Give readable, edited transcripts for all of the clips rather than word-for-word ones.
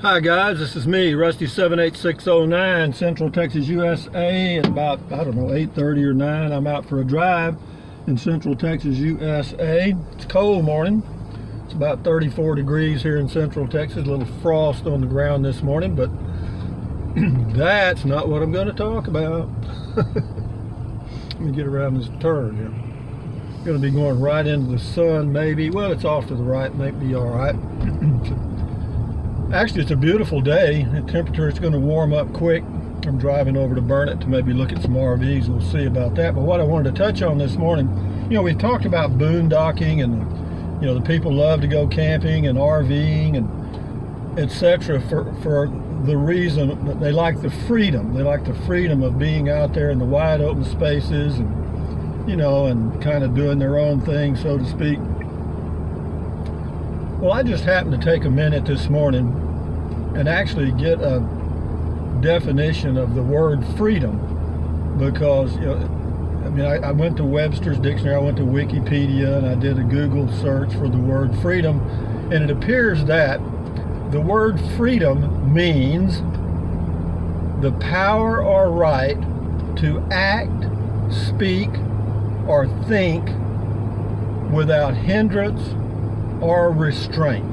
Hi guys, this is me, Rusty78609, Central Texas, USA. At about, I don't know, 8:30 or 9, I'm out for a drive in Central Texas, USA. It's a cold morning. It's about 34 degrees here in Central Texas. A little frost on the ground this morning, but that's not what I'm going to talk about. Let me get around this turn here. I'm going to be going right into the sun, maybe. Well, it's off to the right, maybe all right. Actually, it's a beautiful day. The temperature is going to warm up quick. I'm driving over to Burnett to maybe look at some RVs. We'll see about that. But what I wanted to touch on this morning, we've talked about boondocking, and the people love to go camping and RVing and etc. for the reason that they like the freedom. They like the freedom of being out there in the wide open spaces and and kind of doing their own thing, so to speak. Well, I just happened to take a minute this morning and actually get a definition of the word freedom, because I went to Webster's Dictionary, I went to Wikipedia, and I did a Google search for the word freedom, and it appears that the word freedom means the power or right to act, speak, or think without hindrance or restraint.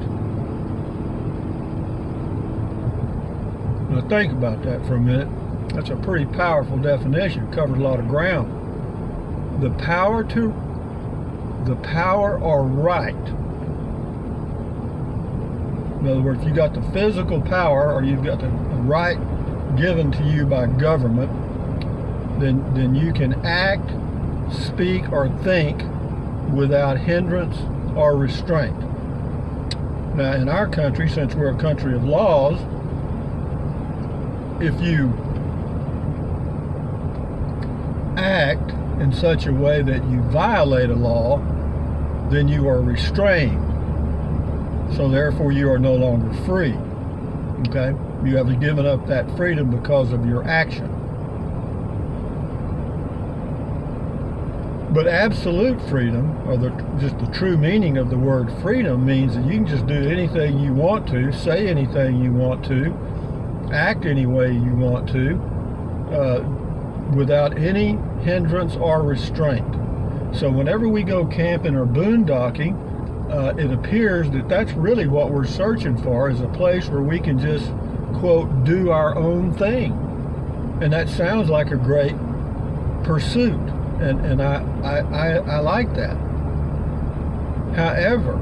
Now think about that for a minute. That's a pretty powerful definition. It covers a lot of ground. The power or right. In other words, if you got the physical power, or you've got the right given to you by government, then you can act, speak, or think without hindrance or restraint. Now, in our country, since we're a country of laws, if you act in such a way that you violate a law, then you are restrained. So therefore, you are no longer free. Okay? You have given up that freedom because of your action. But absolute freedom, or just the true meaning of the word freedom, means that you can just do anything you want to, say anything you want to, act any way you want to, without any hindrance or restraint. So whenever we go camping or boondocking, it appears that that's really what we're searching for, is a place where we can just, quote, do our own thing. And that sounds like a great pursuit. And I like that. However,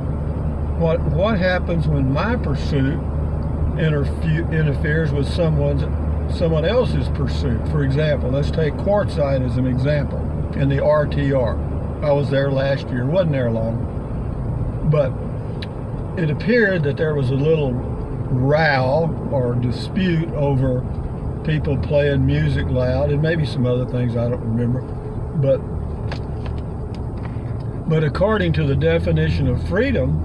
what happens when my pursuit interferes with someone else's pursuit? For example, let's take Quartzsite as an example, in the RTR. I was there last year, wasn't there long, but it appeared that there was a little row or dispute over people playing music loud, and maybe some other things I don't remember. But according to the definition of freedom,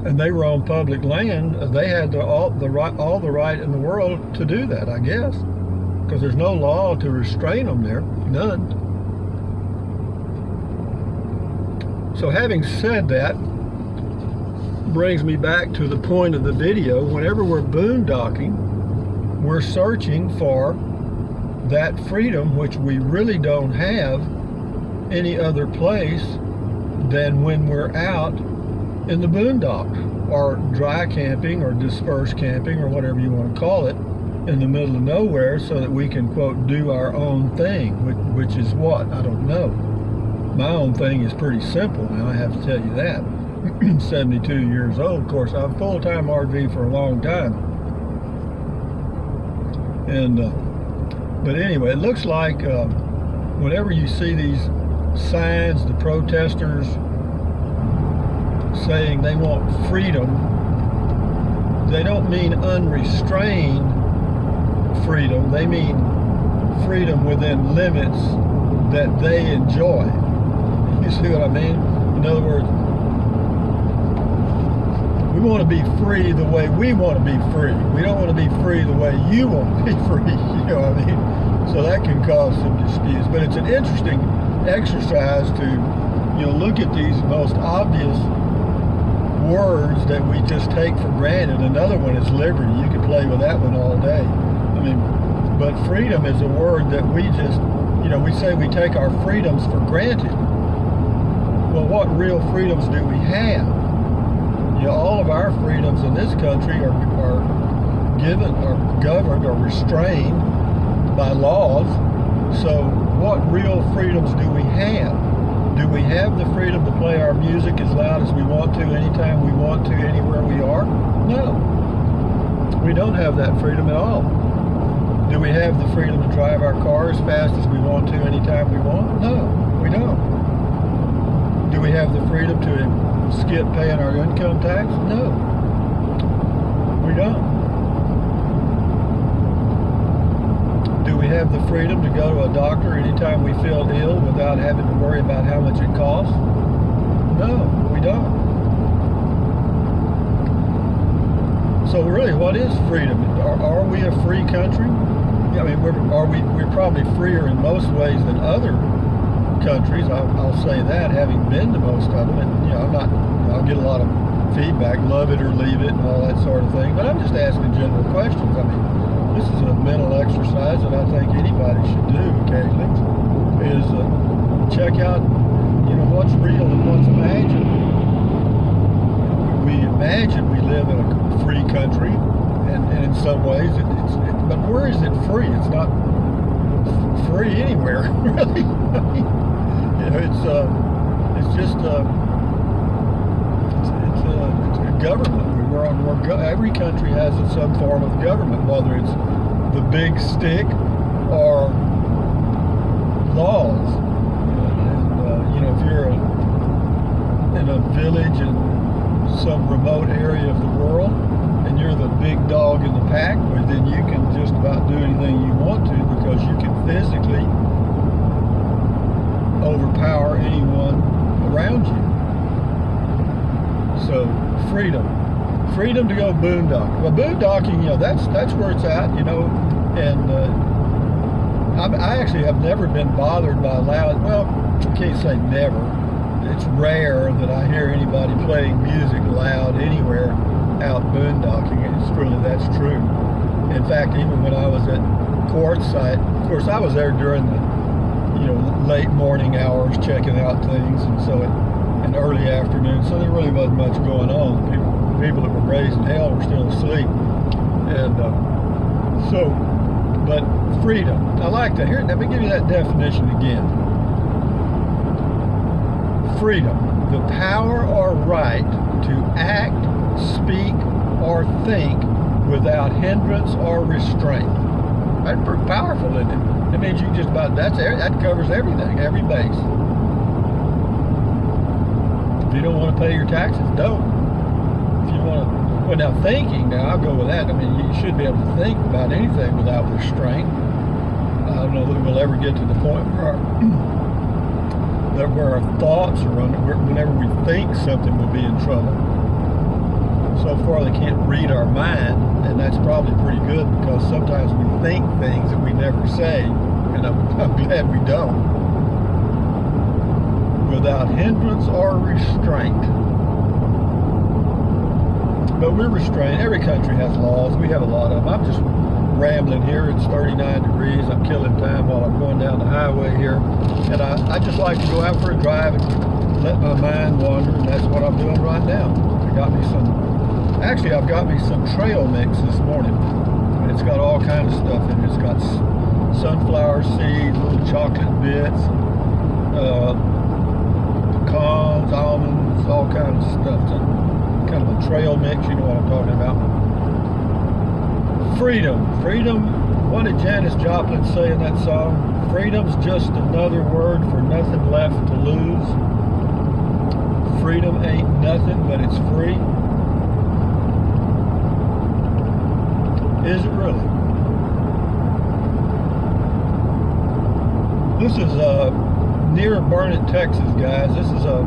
and they were on public land, they had all the right in the world to do that, I guess, because there's no law to restrain them there, none. So having said that, brings me back to the point of the video. Whenever we're boondocking, we're searching for that freedom, which we really don't have any other place than when we're out in the boondocks, or dry camping, or dispersed camping, or whatever you want to call it, in the middle of nowhere, so that we can, quote, do our own thing, which is what? I don't know. My own thing is pretty simple now, I have to tell you that. 72 years old, of course. I've full-time RV for a long time. And but anyway, it looks like whenever you see these signs, the protesters saying they want freedom, they don't mean unrestrained freedom. They mean freedom within limits that they enjoy. You see what I mean? In other words, we want to be free the way we want to be free. We don't want to be free the way you want to be free. You know what I mean? So that can cause some disputes. But it's an interesting exercise to, look at these most obvious words that we just take for granted. Another one is liberty. You could play with that one all day. I mean, but freedom is a word that we just, you know, we say we take our freedoms for granted. Well, what real freedoms do we have? You know, all of our freedoms in this country are given, are governed, or restrained by laws. So what real freedoms do we have? Do we have the freedom to play our music as loud as we want to, anytime we want to, anywhere we are? No. We don't have that freedom at all. Do we have the freedom to drive our car as fast as we want to, anytime we want? No, we don't. Do we have the freedom to skip paying our income tax? No, we don't. Do we have the freedom to go to a doctor anytime we feel ill without having to worry about how much it costs? No, we don't. So really, what is freedom? Are we a free country? I mean, we're probably freer in most ways than other countries. I'll say that, having been to most of them. And you know, I'll get a lot of feedback, love it or leave it, and all that sort of thing. But I'm just asking general questions. I mean, this is a mental exercise that I think anybody should do occasionally, is check out, you know, what's real and what's imagined. We imagine we live in a free country, and in some ways but where is it free? It's not free anywhere, really. You know, it's just it's a government. Every country has some form of government, whether it's the big stick or laws. And you know, if you're in a village in some remote area of the world, and you're the big dog in the pack, well, then you can just about do anything you want to, because you can physically overpower anyone around you. So freedom to go boondocking. Well, boondocking, you know, that's where it's at, you know. And I actually have never been bothered by loud. Well, I can't say never. It's rare that I hear anybody playing music loud anywhere out boondocking. That's true. In fact, even when I was at Quartzsite, of course I was there during the, you know, late morning hours checking out things, and so in early afternoon, so there really wasn't much going on. People that were raised in hell were still asleep. And but freedom, I like to hear it. Let me give you that definition again. Freedom, the power or right to act, speak, or think without hindrance or restraint. That's pretty powerful, isn't it? It means you just about, that covers everything, every base. If you don't want to pay your taxes, don't. If you want to, well, now thinking, now I'll go with that. I mean, you should be able to think about anything without restraint. I don't know that we'll ever get to the point where our thoughts are whenever we think something, will be in trouble. So far they can't read our mind, and that's probably pretty good, because sometimes we think things that we never say, and I'm glad we don't. Without hindrance or restraint. But we're restrained. Every country has laws. We have a lot of them. I'm just rambling here. It's 39 degrees. I'm killing time while I'm going down the highway here. And I just like to go out for a drive and let my mind wander, and that's what I'm doing right now. I've got me some trail mix this morning. It's got all kinds of stuff in it. It's got sunflower seeds, little chocolate bits, pecans, almonds, all kinds of stuff. It's kind of a trail mix, you know what I'm talking about. Freedom. What did Janis Joplin say in that song? Freedom's just another word for nothing left to lose. Freedom ain't nothing, but it's free. Is it really? This is near Burnett, Texas, guys. This is a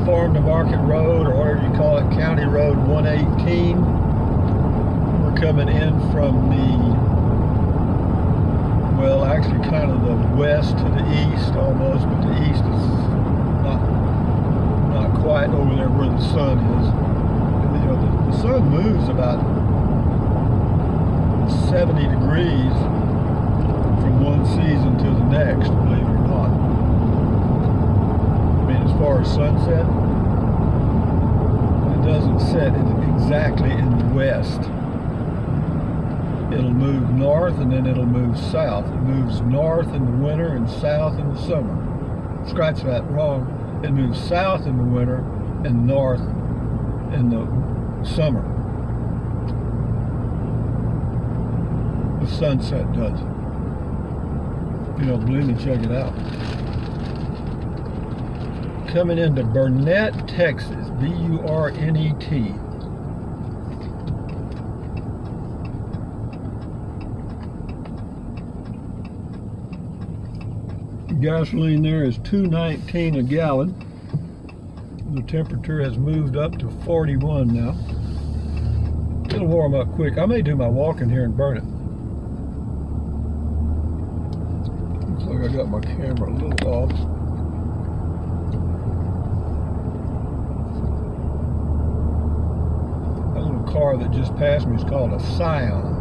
farm to market road, or whatever you call it, County Road 118. We're coming in from the, well, actually kind of the west to the east almost, but the east is not quiet over there where the sun is. And, you know, the sun moves about 70 degrees from one season to the next, believe it or not. I mean, as far as sunset, it doesn't set exactly in the west. It'll move north and then it'll move south. It moves north in the winter and south in the summer. Scratch that, wrong. It moves south in the winter and north in the summer. The sunset does. If you don't believe me, check it out. Coming into Burnett, Texas, B-U-R-N-E-T. Gasoline there is $2.19 a gallon. The temperature has moved up to 41 now. It'll warm up quick. I may do my walking here and burn it. Looks like I got my camera a little off. That little car that just passed me is called a Scion.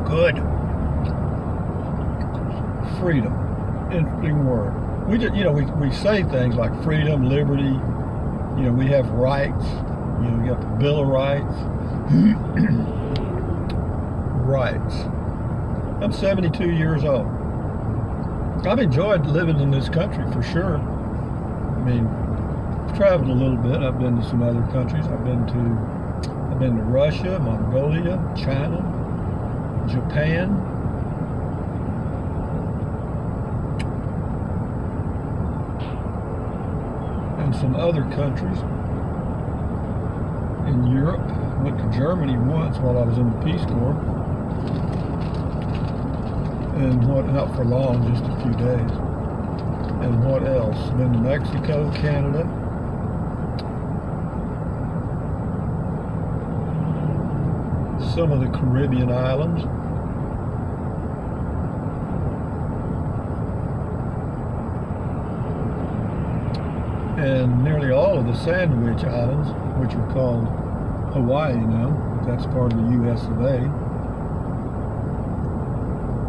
Good. Freedom. Interesting word. We just, you know, we say things like freedom, liberty, you know, we have rights, you know, we got the Bill of Rights. Rights. I'm 72 years old. I've enjoyed living in this country for sure. I mean, I've traveled a little bit. I've been to some other countries. I've been to Russia, Mongolia, China, Japan, and some other countries in Europe. Went to Germany once while I was in the Peace Corps, and not for long, just a few days. And what else? Been to Mexico, Canada. Some of the Caribbean islands. And nearly all of the Sandwich Islands, which are called Hawaii now. That's part of the US of A.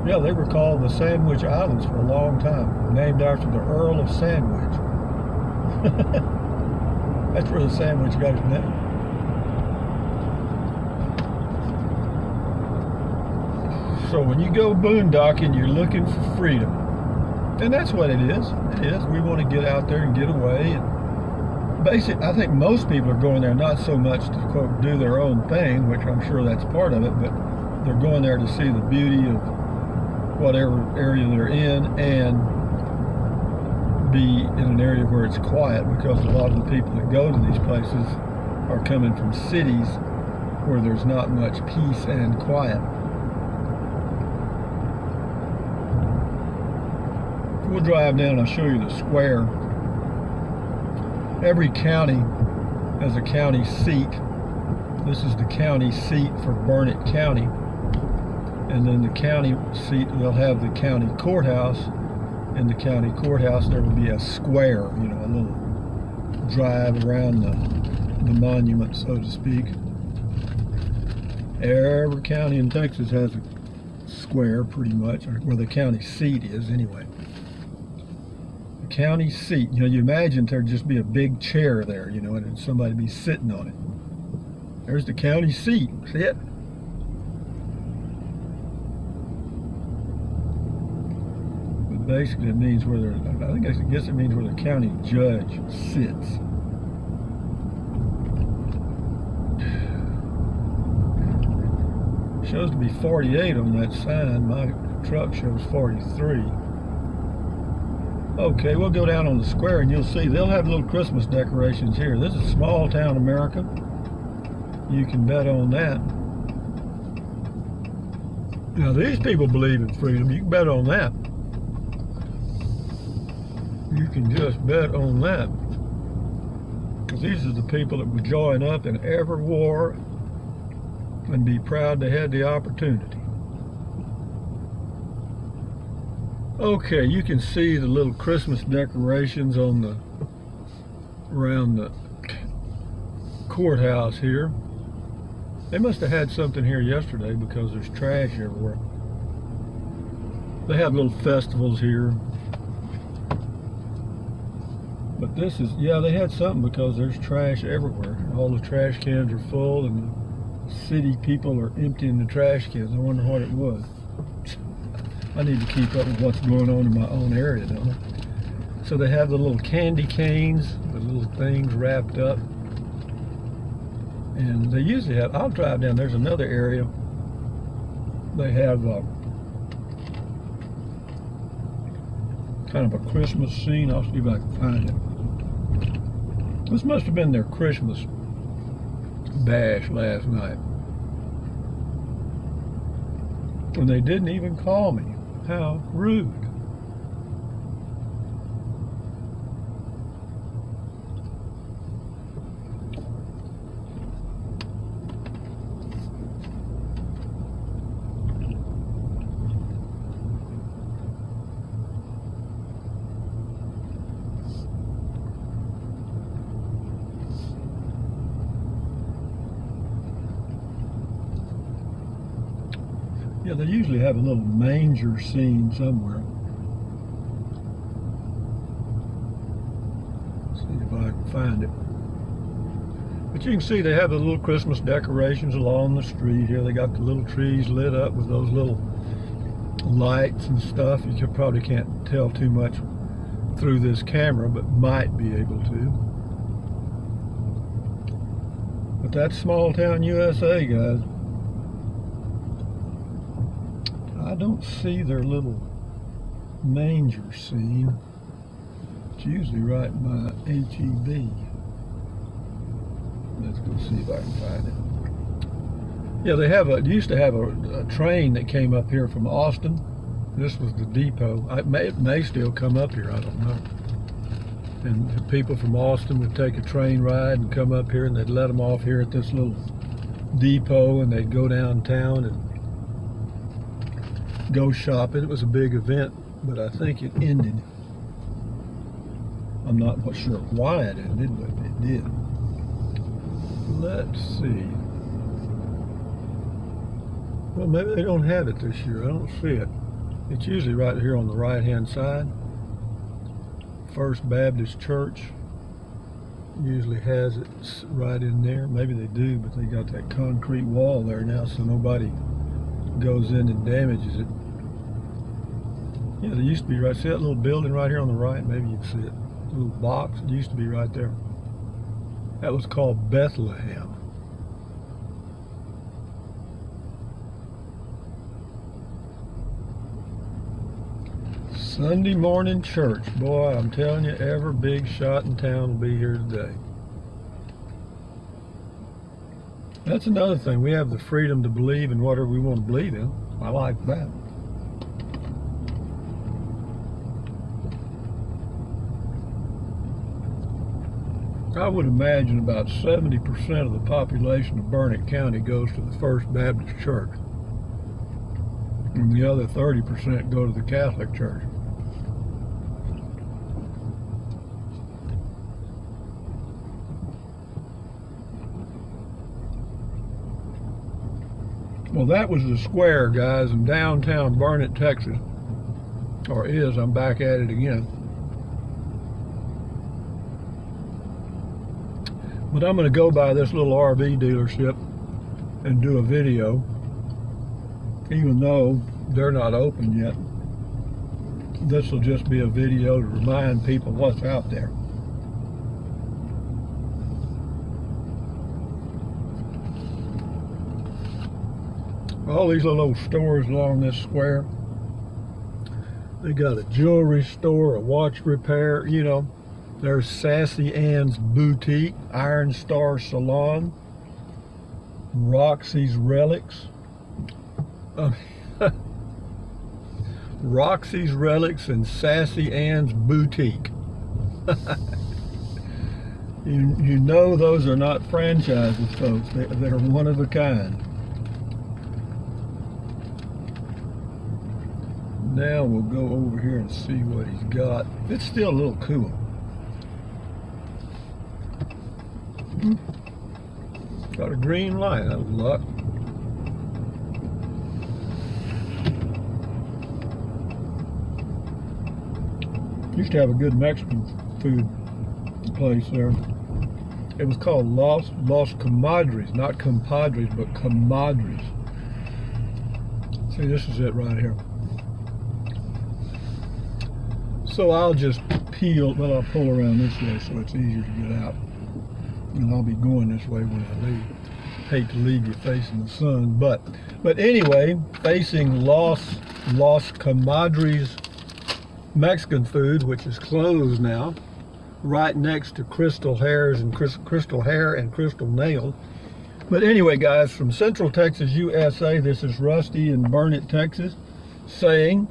Yeah, they were called the Sandwich Islands for a long time, named after the Earl of Sandwich. That's where the sandwich got its name. So when you go boondocking, you're looking for freedom. And that's what it is. It is. We want to get out there and get away. And basically, I think most people are going there not so much to, quote, do their own thing, which I'm sure that's part of it, but they're going there to see the beauty of whatever area they're in and be in an area where it's quiet, because a lot of the people that go to these places are coming from cities where there's not much peace and quiet. We'll drive down and I'll show you the square. Every county has a county seat. This is the county seat for Burnett County. And then the county seat, they'll have the county courthouse. In the county courthouse, there will be a square, you know, a little drive around the monument, so to speak. Every county in Texas has a square, pretty much, or where the county seat is, anyway. The county seat, you know, you imagine there'd just be a big chair there, you know, and somebody be sitting on it. There's the county seat. See it? But basically, it means where I guess it means where the county judge sits. It shows to be 48 on that sign. My truck shows 43. Okay, we'll go down on the square and you'll see they'll have little Christmas decorations here. This is small town America. You can bet on that. Now these people believe in freedom. You can bet on that. You can just bet on that. Because these are the people that would join up in every war and be proud they had the opportunity. Okay, you can see the little Christmas decorations on the around the courthouse here. They must have had something here yesterday because there's trash everywhere. They have little festivals here. But this is, yeah, they had something because there's trash everywhere. All the trash cans are full and the city people are emptying the trash cans. I wonder what it was. I need to keep up with what's going on in my own area, don't I? So they have the little candy canes, the little things wrapped up. And they usually have, I'll drive down, there's another area. They have kind of a Christmas scene. I'll see if I can find it. This must have been their Christmas bash last night. And they didn't even call me. How rude. Yeah, they usually have a little manger scene somewhere. See if I can find it. But you can see they have the little Christmas decorations along the street here. They got the little trees lit up with those little lights and stuff. You probably can't tell too much through this camera, but might be able to. But that's small town USA, guys. I don't see their little manger scene. It's usually right by HEB. Let's go see if I can find it. Yeah, they have a, used to have a train that came up here from Austin. This was the depot. It may still come up here, I don't know. And people from Austin would take a train ride and come up here, and they'd let them off here at this little depot, and they'd go downtown and go shopping. It was a big event, but I think it ended. I'm not sure why it ended, but it did. Let's see. Well, maybe they don't have it this year. I don't see it. It's usually right here on the right-hand side. First Baptist Church usually has it right in there. Maybe they do, but they got that concrete wall there now, so nobody goes in and damages it. Yeah, there used to be, right, see that little building right here on the right? Maybe you can see it. A little box, it used to be right there. That was called Bethlehem. Sunday morning church. Boy, I'm telling you, every big shot in town will be here today. That's another thing. We have the freedom to believe in whatever we want to believe in. I like that. I would imagine about 70% of the population of Burnett County goes to the First Baptist Church. And the other 30% go to the Catholic Church. Well, that was the square, guys, in downtown Burnett, Texas. Or is, I'm back at it again. But I'm going to go by this little RV dealership and do a video, even though they're not open yet. This will just be a video to remind people what's out there. All these little old stores along this square. They got a jewelry store, a watch repair, you know. There's Sassy Ann's Boutique, Iron Star Salon, Roxy's Relics. Roxy's Relics and Sassy Ann's Boutique. You know those are not franchises, folks. They're one of a kind. Now we'll go over here and see what he's got. It's still a little cool. Got a green light, that was luck. Used to have a good Mexican food place there. It was called Los Comadres, not compadres, but comadres. See, this is it right here. So I'll just well, I'll pull around this way so it's easier to get out. And I'll be going this way when I leave. Hate to leave you facing the sun, but anyway, facing Los Comadres Mexican food, which is closed now, right next to Crystal Hair and Crystal Nail. But anyway, guys, from Central Texas, USA, this is Rusty in Burnett, Texas, saying,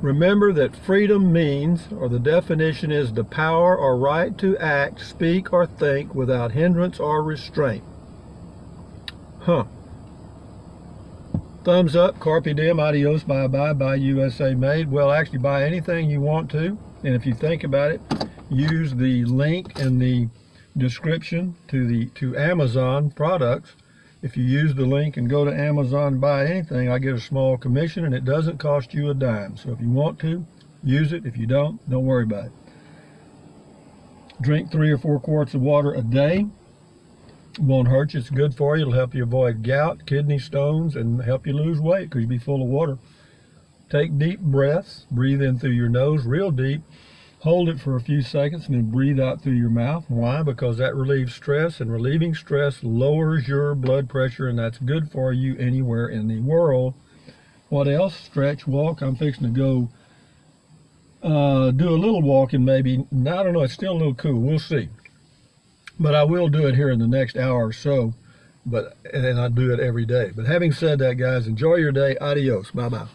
remember that freedom means, or the definition is, the power or right to act, speak, or think without hindrance or restraint. Thumbs up, carpe diem, adios, bye-bye, buy USA made. Well, actually buy anything you want to, and if you think about it, use the link in the description to Amazon products. If you use the link and go to Amazon and buy anything, I get a small commission, and it doesn't cost you a dime. So if you want to, use it. If you don't worry about it. Drink 3 or 4 quarts of water a day. It won't hurt you. It's good for you. It'll help you avoid gout, kidney stones, and help you lose weight because you'll be full of water. Take deep breaths. Breathe in through your nose real deep. Hold it for a few seconds and then breathe out through your mouth. Why? Because that relieves stress, and relieving stress lowers your blood pressure, and that's good for you anywhere in the world. What else? Stretch, walk. I'm fixing to go do a little walking maybe. I don't know. It's still a little cool. We'll see. But I will do it here in the next hour or so. And I do it every day. But having said that, guys, enjoy your day. Adios. Bye-bye.